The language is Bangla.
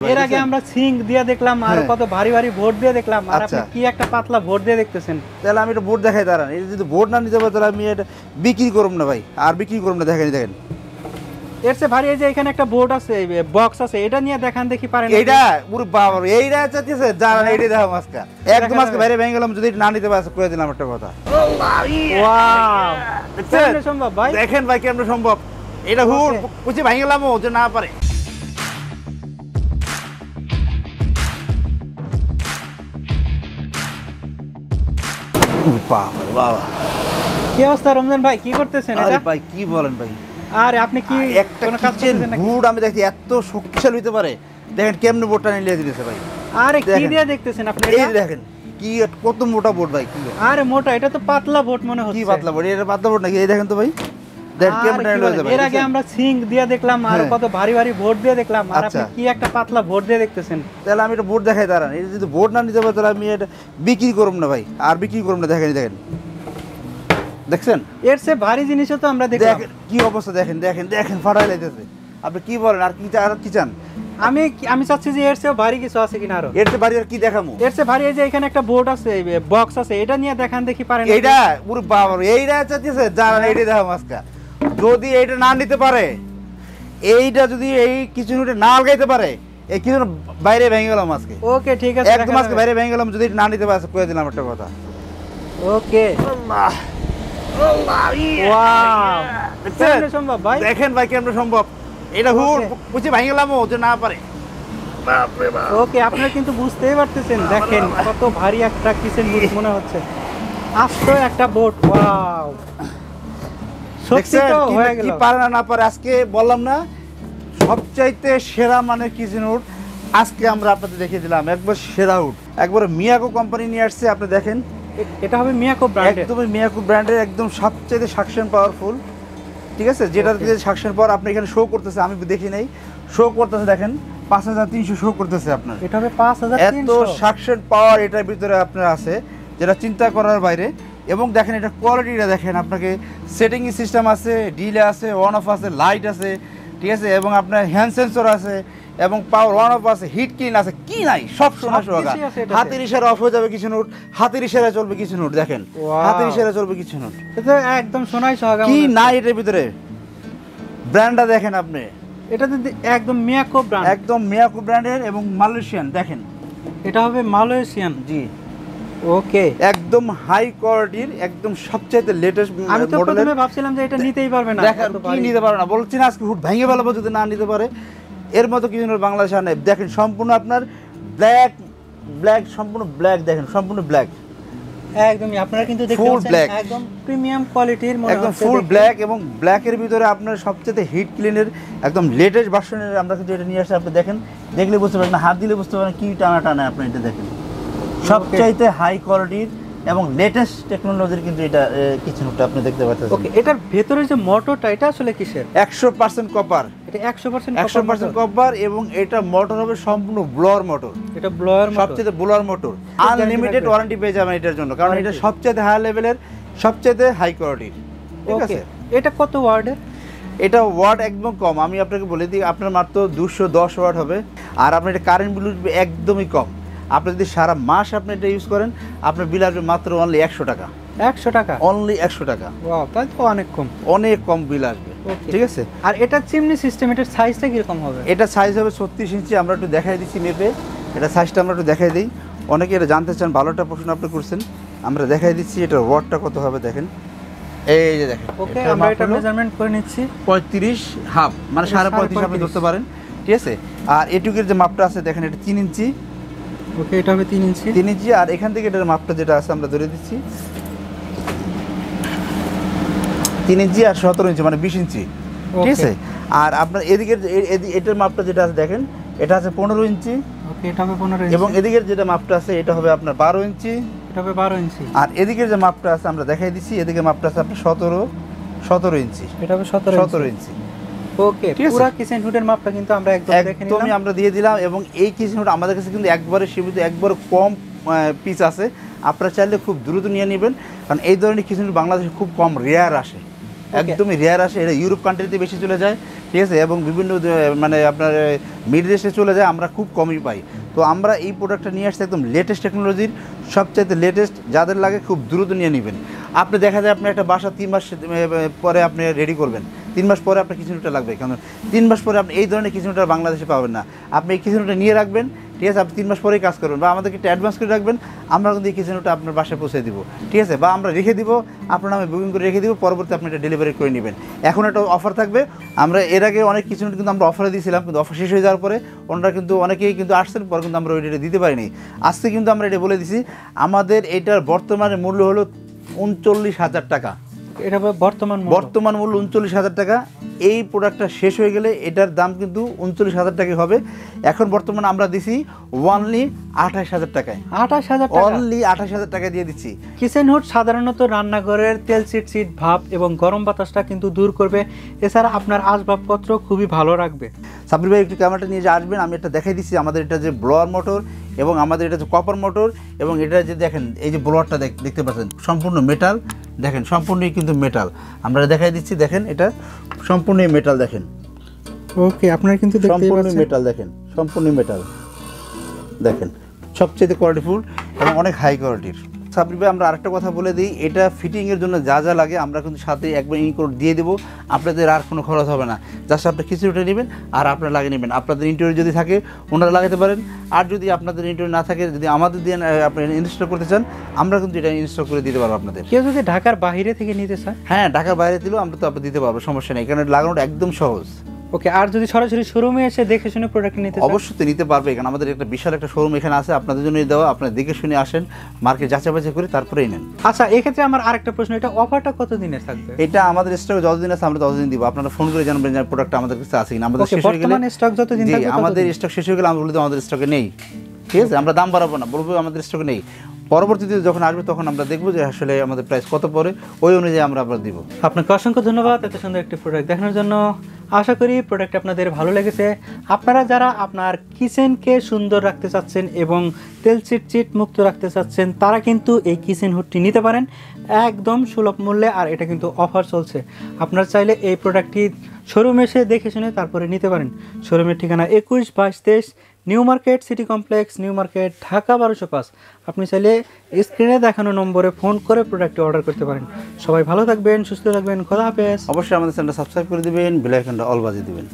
এর আগে আমরা সিঙ্ক দিয়ে দেখলাম আর কত ভারী ভারী বোর্ড দিয়ে দেখলাম আর আপনি কি একটা পাতলা বোর্ড দিয়ে দেখতেছেন। তাহলে আমি এটা বোর্ড দেখাই দাঁড়ান, এটা যদি বোর্ড না নিতে পারি তাহলে আমি এটা বিক্রি করব না ভাই, আর বিক্রি করব না। দেখেন দেখেন এর চেয়ে ভারী এই যে এখানে একটা বোর্ড আছে, বক্স আছে, এটা নিয়ে দেখান দেখি পারেন। এইটা পুরো বাবা এইটা চাইতেছে জানেন, এইটা দেখো আজকে একদম আজকে বাইরে ভেঙে গেলাম, যদি না নিতে পারি করে দিলাম একটা কথা। ওয়াও কেমনে সম্ভব ভাই? দেখেন ভাই কেমনে সম্ভব, এটা হুট কুচি ভেঙে গেলাম ও যে না পারে। বাবা কি অবস্থা রমজান ভাই, কি করতেছেন? আরে ভাই কি বলেন ভাই, আরে আপনি কি একটা কিচেন বোর্ড আমি দেখি এত শক্তিশালী হতে পারে, দেখেন কেমনে বোর্ডটা নিয়ে দিয়েছে ভাই। আরে কি দিয়ে দেখতেছেন আপনি? এই দেখেন কি কত মোটা বোর্ড ভাই। কি আরে মোটা, এটা তো পাতলা বোর্ড মনে হচ্ছে। কি পাতলা বোর্ড? এটা পাতলা বোর্ড নাকি? এই দেখেন তো ভাই, দেখেন কেমনে নিয়ে যাবে। এর আগে আমরা সিঙ্ক দিয়ে দেখলাম আর কত ভারী ভারী বোর্ড দিয়ে দেখলাম আর আপনি কি একটা পাতলা বোর্ড দিয়ে দেখতেছেন। তাহলে আমি এটা বোর্ড দেখাই দাঁড়ান, এটা যদি বোর্ড না নিতে পারি তাহলে আমি এটা বিক্রি করব না ভাই, আর বিক্রি করব না। দেখেন দেখেন দেখছেন এর চেয়ে ভারী জিনিসও তো আমরা দেখলাম। দেখেন কি অবস্থা, দেখেন দেখেন দেখেন ফাটাই লাইতেছে। আপনি কি বলেন, আর কি চান? আমি চাচ্ছি যে এর চেয়ে ভারী কিছু আছে কিনা আরো। এর চেয়ে ভারী আর কি দেখামু? এর চেয়ে ভারী এই যে এখানে একটা বোর্ড আছে, বক্স আছে, এটা নিয়ে দেখান দেখি পারেন। এইটা পুরো বাবা এইটা চাইতেছে জানেন, এইটা দেখাম আজকে। যদি এইটা না নিতে পারে, এইটা যদি এই কিচেনটা না লাগাইতে পারে, এই কিচেন বাইরে ভেঙে গেলাম আজকে। ওকে ঠিক আছে, একদম আজকে বাইরে ভেঙে গেলাম, যদি না নিতে পারে করে দিলাম একটা কথা। ওকে ওয়াও কেমনে সম্ভব ভাই? দেখেন ভাই কেমনে সম্ভব, এটা হুট কুচি ভেঙে গেলাম ও যে না পারে। ওকে আপনারা কিন্তু বুঝতেই পারতেছেন, দেখেন কত ভারী একটা কিচেন বোর্ড মনে হচ্ছে, আস্ত একটা বোর্ড। ওয়াও সত্যি তো হয়ে গেল। কি পারে না পারে আজকে বললাম না, সবচাইতে সেরা মানের কিচেন উড আজকে আমরা আপনাদের দেখিয়ে দিলাম। একবার সেরা উড, একবার মিয়াকো কোম্পানি নিয়ে আসছে। আপনি দেখেন এটা হবে মিয়াকো ব্র্যান্ডের, একদম মিয়াকো ব্র্যান্ডের, একদম সবচাইতে সাকশন পাওয়ারফুল। ঠিক আছে, যেটা দিয়ে সাকশন পাওয়ার আপনি এখানে শো করতেছে, আমি দেখি নাই, শো করতেছে। দেখেন 5300 শো করতেছে আপনার। এটা হবে 5300। এত সাকশন পাওয়ার এটার ভিতরে আপনার আছে, যেটা চিন্তা করার বাইরে। এবং দেখেন এটা কোয়ালিটিটা দেখেন, আপনাকে সেটিং সিস্টেম আছে, ডিলে আছে, অন অফ আছে, লাইট আছে, ঠিক আছে, এবং আপনার হ্যান্ড সেন্সর আছে, এবং পাওয়ার অন অফ আছে, হিট ক্লিন আছে, কি নাই সব শোনা সোহাগা। হাতের ইশারা অফ হয়ে যাবে কিছু নোট, হাতের ইশারা চলবে কিছু নোট। দেখেন হাতের ইশারা চলবে কিছু নোট, এটা একদম শোনাই সোহাগা। কি নাই এটার ভিতরে? ব্র্যান্ডটা দেখেন আপনি, এটা তো একদম মিয়াকো ব্র্যান্ড, একদম মিয়াকো ব্র্যান্ডের এবং মালয়েশিয়ান। দেখেন এটা হবে মালয়েশিয়ান। জি ওকে একদম হাই কোয়ালিটির, একদম সবচাইতে লেটেস্ট মডেলের। আমি তো প্রথমে ভাবছিলাম যে এটা নিতেই পারবে না, দেখেন কি নিতে পারবে না, বলছি না আজকে হুট ভেঙে ফেলাবো যদি না নিতে পারে। এর মতো কিছু বাংলাদেশে নেই। দেখেন সম্পূর্ণ আপনার ব্ল্যাক ব্ল্যাক, সম্পূর্ণ ব্ল্যাক, দেখেন সম্পূর্ণ ব্ল্যাক, একদমই আপনারা কিন্তু দেখতে পাচ্ছেন একদম প্রিমিয়াম কোয়ালিটির মনে হচ্ছে, একদম ফুল ব্ল্যাক। এবং ব্ল্যাকের ভিতরে আপনার সবচেয়ে হিট ক্লিনের একদম লেটেস্ট ভার্সনের আমরা কিন্তু এটা নিয়ে আসি। আপনি দেখেন, দেখলে বুঝতে পারেন না, হাত দিলে বুঝতে পারেন কি টানা টানা। আপনি এটা দেখেন সবচাইতে হাই কোয়ালিটির এবং লেটেস্ট টেকনোলজির কিন্তু এটা কিচেনটা আপনি দেখতে পাচ্ছেন। ওকে এটার ভেতরে যে মোটরটা, এটা আসলে কিসের? 100% কপার। এটা 100% কপার, এবং এটা মোটর হবে সম্পূর্ণ ব্লোয়ার মোটর। এটা ব্লোয়ার মোটর, সবচেয়ে ব্লোয়ার মোটর। আনলিমিটেড ওয়ারেন্টি পেয়ে যাবেন এটার জন্য, কারণ এটা সবচেয়ে হাই লেভেলের, সবচেয়ে হাই কোয়ালিটির। ঠিক আছে, এটা কত ওয়ার্ডের? এটা ওয়াট একদম কম, আমি আপনাকে বলে দিই, আপনার মাত্র 210 ওয়াট হবে। আর আপনার এটা কারেন্ট বিল একদমই কম। আপনি যদি সারা মাস আপনি এটা ইউজ করেন, আপনার বিল আসবে মাত্র অনলি 100 টাকা। 100 টাকা? অনলি 100 টাকা। ওয়াও, তাই তো অনেক কম, অনেক কম বিল আসবে। ঠিক আছে, আর এটা চিমনি সিস্টেম, এটার সাইজটা কিরকম হবে? এটা সাইজ হবে 36 ইঞ্চি। আমরা একটু দেখাই দিচ্ছি মেপে, এটা সাইজটা আমরা একটু দেখাই দিই। অনেকে এটা জানতে চান, ভালোটা প্রশ্ন আপনি করছেন, আমরা দেখাই দিচ্ছি এটার ওয়াটটা কত হবে। দেখেন এই যে দেখেন, ওকে আমরা এটা মেজারমেন্ট করে নিচ্ছি। 35 হাফ, মানে 35.5 আপনি ধরতে পারেন। ঠিক আছে, আর এটুকের যে মাপটা আছে দেখেন, এটা 3 ইঞ্চি। ওকে এটা হবে 3 ইঞ্চি। 3 ইঞ্চি, আর এখান থেকে এটার মাপটা যেটা আছে আমরা ধরে দিচ্ছি 3 ইঞ্চি আর 17 ইঞ্চি, মানে 20 ইঞ্চি। ঠিক আছে, আর আপনার এদিকের এটার মাপটা যেটা আছে দেখেন, এটা আছে 15 ইঞ্চি। ওকে এটা হবে 15 ইঞ্চি। এবং এদিকের যেটা মাপটা আছে এটা হবে আপনার 12 ইঞ্চি। এটা হবে 12 ইঞ্চি। আর এদিকের যে মাপটা আছে আমরা দেখাই দিচ্ছি, এদিকে মাপটা আছে আপনার 17 ইঞ্চি। এটা হবে 17 ইঞ্চি। ওকে পুরো কিচেন হুডের মাপটা কিন্তু আমরা একদম দেখে নিলাম, একদমই আমরা দিয়ে দিলাম। এবং এই কিচেন হুড আমাদের কাছে কিন্তু একবারে সীমিত, একবারে কম পিস আছে। আপনারা চাইলে খুব দ্রুত নিয়ে নেবেন, কারণ এই ধরনের কিচেন হুড বাংলাদেশে খুব কম রেয়ার আসে, একদমই রেয়ার আসে। এটা ইউরোপ কান্ট্রিতে বেশি চলে যায়। ঠিক আছে, এবং বিভিন্ন মানে আপনার মিড রেস্টে চলে যায়, আমরা খুব কমই পাই। তো আমরা এই প্রোডাক্টটা নিয়ে আসছি একদম লেটেস্ট টেকনোলজির, সবচাইতে লেটেস্ট, যাদের লাগে খুব দ্রুত নিয়ে নেবেন। আপনি দেখা যায় আপনি একটা বাসা 3 মাস পরে আপনি রেডি করবেন, 3 মাস পরে আপনার কিচেন রুটটা লাগবে, কারণ 3 মাস পরে আপনি এই ধরনের কিচেন রুটটা বাংলাদেশে পাবেন না। আপনি এই কিচেন রুটটা নিয়ে রাখবেন, ঠিক আছে, আপনি 3 মাস পরেই কাজ করবেন, বা আমাদেরকে একটু অ্যাডভান্স করে রাখবেন, আমরা কিন্তু এই কিচেন রুটটা আপনার বাসায় পৌঁছে দিব, ঠিক আছে, বা আমরা রেখে দিব, আপনার নামে বুকিং করে রেখে দিব, পরবর্তী আপনি এটা ডেলিভারি করে নেবেন। এখন একটা অফার থাকবে, আমরা এর আগে অনেক কিচেন রুট কিন্তু আমরা অফারে দিয়েছিলাম, কিন্তু অফার শেষ হয়ে যাওয়ার পরে ওনারা কিন্তু অনেকেই কিন্তু আসছেন, পরে কিন্তু আমরা ওইটা দিতে পারিনি। আজকে কিন্তু আমরা এটা বলে দিছি, আমাদের এটার বর্তমানে মূল্য হলো 39,000 টাকা। এটা বর্তমান মূল্য 39,000 টাকা। এই প্রোডাক্টটা শেষ হয়ে গেলে এটার দাম কিন্তু 39,000 টাকাই হবে। এখন বর্তমানে আমরা দিছি অনলি 28,000 টাকায়। 28,000 টাকা, অনলি 28,000 টাকা দিয়ে দিচ্ছি। কিচেন হুড সাধারণত রান্নাঘরের তেল চিটচিট ভাব এবং গরম বাতাসটা কিন্তু দূর করবে, এছাড়া আপনার আসবাবপত্র খুবই ভালো রাখবে। সাব্বির ভাই একটু ক্যামেরাটা নিয়ে যে আসবেন, আমি এটা দেখাই দিচ্ছি। আমাদের এটা যে ব্লোয়ার মোটর এবং আমাদের এটা যে কপার মোটর, এবং এটা যে দেখেন এই যে ব্লোয়ারটা দেখতে পাচ্ছেন সম্পূর্ণ মেটাল, দেখেন সম্পূর্ণই কিন্তু মেটাল। আমরা দেখাই দিচ্ছি, দেখেন এটা সম্পূর্ণই মেটাল, দেখেন ওকে, আপনারা কিন্তু সম্পূর্ণ মেটাল, দেখেন সম্পূর্ণ মেটাল, দেখেন সবচেয়ে কোয়ালিটিফুল এবং অনেক হাই কোয়ালিটির। সাব্বির ভাই আমরা আরেকটা কথা বলে দিই, এটা ফিটিংয়ের জন্য যা যা লাগে আমরা কিন্তু সাথে একবার ইনক্লুড দিয়ে দেবো, আপনাদের আর কোনো খরচ হবে না। জাস্ট আপনি কিছু উঠে নেবেন আর আপনারা লাগিয়ে নেবেন। আপনাদের ইন্টেরিয়র যদি থাকে ওনারা লাগাতে পারেন, আর যদি আপনাদের ইন্টেরিয়র না থাকে, যদি আমাদের দিয়ে আপনি ইনস্টল করতে চান, আমরা কিন্তু এটা ইনস্টল করে দিতে পারবো আপনাদের। কেউ যদি ঢাকার বাইরে থেকে নিতে চায়, হ্যাঁ ঢাকার বাইরে দিলেও আমরা তো দিতে পারবো, সমস্যা নেই, কারণ লাগানোটা একদম সহজ। ওকে, আর যদি সরাসরি শোরুমে এসে দেখে শুনে প্রোডাক্ট নিতে চায়, অবশ্যই নিতে পারবে, কারণ আমাদের একটা বিশাল একটা শোরুম এখানে আছে আপনাদের জন্যই দেওয়া। আপনারা দেখে শুনে আসেন, মার্কেট যাচাই বাছাই করে তারপরেই নেন। আচ্ছা, এক্ষেত্রে আমার আরেকটা প্রশ্ন, এটা অফারটা কত দিনের থাকবে? এটা আমাদের স্টকে যতদিন আছে আমরা ততদিন দিব। আপনারা ফোন করে জানবেন যে প্রোডাক্ট আমাদের কাছে আছে কিনা। আমাদের শেষ হয়ে গেলে স্টক যতদিন থাকবে, আমাদের স্টক শেষ হয়ে গেলে আমরা বলে দেব আমাদের স্টকে নেই, ঠিক আছে, আমরা দাম বাড়াবো না, বলবো আমাদের স্টকে নেই। পরবর্তীতে যখন আসবে তখন আমরা দেখবো যে আসলে আমাদের প্রাইস কত পড়ে, ওই অনুযায়ী আমরা আবার দিব। আপনাকে অসংখ্য ধন্যবাদ এত সুন্দর একটি প্রোডাক্ট দেখানোর জন্য। আশা করি প্রোডাক্ট আপনাদের ভালো লেগেছে। আপনারা যারা আপনার কিচেনকে সুন্দর রাখতে চাচ্ছেন এবং তেল চিটচিট মুক্ত রাখতে চাচ্ছেন, তারা কিন্তু এই কিচেন হুডটি নিতে পারেন একদম সুলভ মূল্যে, আর এটা কিন্তু অফার চলছে। আপনারা চাইলে এই প্রোডাক্টটি শোরুমে এসে দেখে শুনে তারপরে নিতে পারেন। শোরুমের ঠিকানা 21-22-23 new market city complex, new market, Dhaka 1205। আপনি চাইলে স্ক্রিনে দেখানো নম্বরে ফোন করে প্রোডাক্টটি অর্ডার করতে পারেন। সবাই ভালো থাকবেন, সুস্থ থাকবেন, খোদা হাফেজ। অবশ্যই আমাদের চ্যানেলটা সাবস্ক্রাইব করে দিবেন, বেল আইকনটা অল বাজিয়ে দিবেন।